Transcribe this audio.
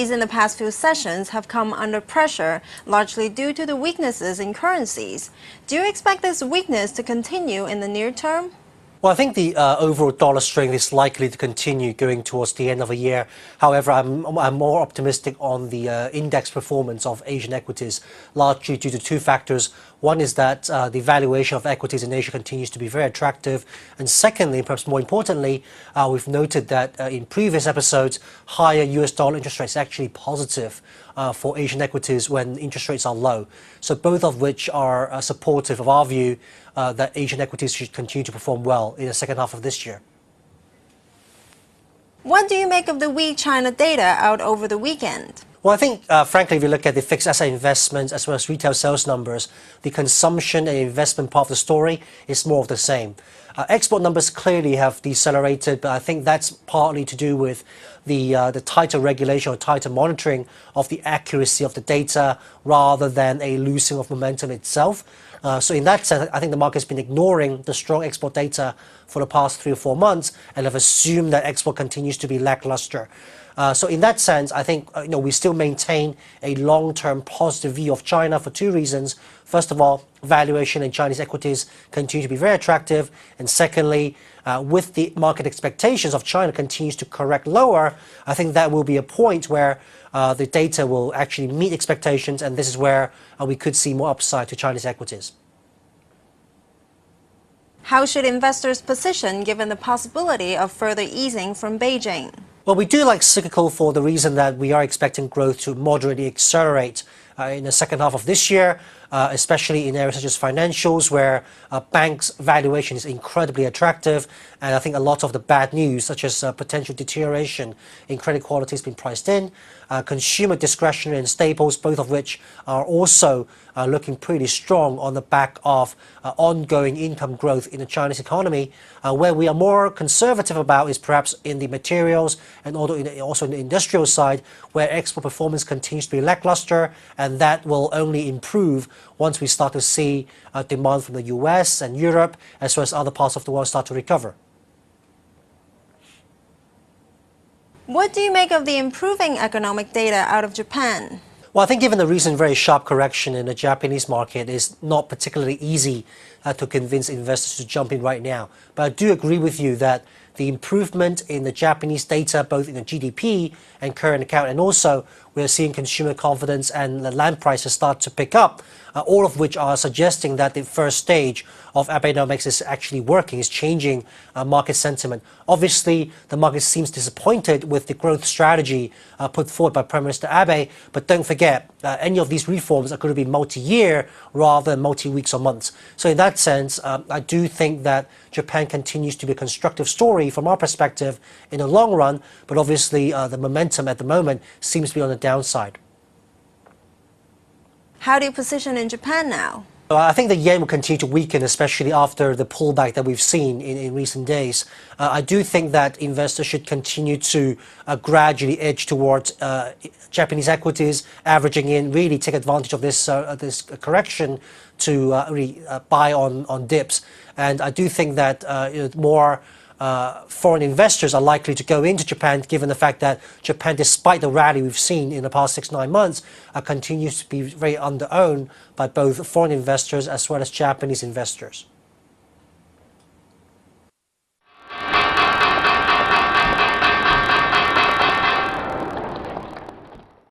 equities in the past few sessions have come under pressure, largely due to the weaknesses in currencies. Do you expect this weakness to continue in the near term? Well, I think the overall dollar strength is likely to continue going towards the end of the year. However, I'm more optimistic on the index performance of Asian equities, largely due to two factors. One is that the valuation of equities in Asia continues to be very attractive. And secondly, perhaps more importantly, we've noted that in previous episodes, higher US dollar interest rates are actually positive for Asian equities when interest rates are low. So both of which are supportive of our view that Asian equities should continue to perform well in the second half of this year. What do you make of the weak China data out over the weekend? Well, I think, frankly, if you look at the fixed asset investments as well as retail sales numbers, the consumption and investment part of the story is more of the same. Export numbers clearly have decelerated, but I think that's partly to do with the tighter regulation or tighter monitoring of the accuracy of the data rather than a loosening of momentum itself. So in that sense, I think the market's been ignoring the strong export data for the past 3 or 4 months and have assumed that export continues to be lackluster. So in that sense, I think we still maintain a long-term positive view of China for two reasons. First of all, valuation in Chinese equities continue to be very attractive. And secondly, with the market expectations of China continues to correct lower, I think that will be a point where the data will actually meet expectations, and this is where we could see more upside to Chinese equities. How should investors position given the possibility of further easing from Beijing? Well, we do like cyclical for the reason that we are expecting growth to moderately accelerate in the second half of this year, especially in areas such as financials, where banks' valuation is incredibly attractive. And I think a lot of the bad news, such as potential deterioration in credit quality, has been priced in. Consumer discretionary and staples, both of which are also looking pretty strong on the back of ongoing income growth in the Chinese economy. Where we are more conservative about is perhaps in the materials and also in the industrial side, where export performance continues to be lackluster, and that will only improve once we start to see demand from the US and Europe, as well as other parts of the world start to recover. What do you make of the improving economic data out of Japan? Well, I think given the recent very sharp correction in the Japanese market, it's not particularly easy to convince investors to jump in right now. But I do agree with you that the improvement in the Japanese data, both in the GDP and current account, and also we're seeing consumer confidence and the land prices start to pick up, all of which are suggesting that the first stage of Abenomics is actually working, is changing market sentiment. Obviously, the market seems disappointed with the growth strategy put forward by Prime Minister Abe, but don't forget, any of these reforms are going to be multi-year rather than multi-weeks or months. So in that sense, I do think that Japan continues to be a constructive story from our perspective in the long run, but obviously the momentum at the moment seems to be on the downside. How do you position in Japan now? I think the yen will continue to weaken, especially after the pullback that we've seen in recent days. I do think that investors should continue to gradually edge towards Japanese equities, averaging in, really take advantage of this correction to really buy on dips. And I do think that more foreign investors are likely to go into Japan, given the fact that Japan, despite the rally we've seen in the past 6-9 months, continues to be very under-owned by both foreign investors as well as Japanese investors.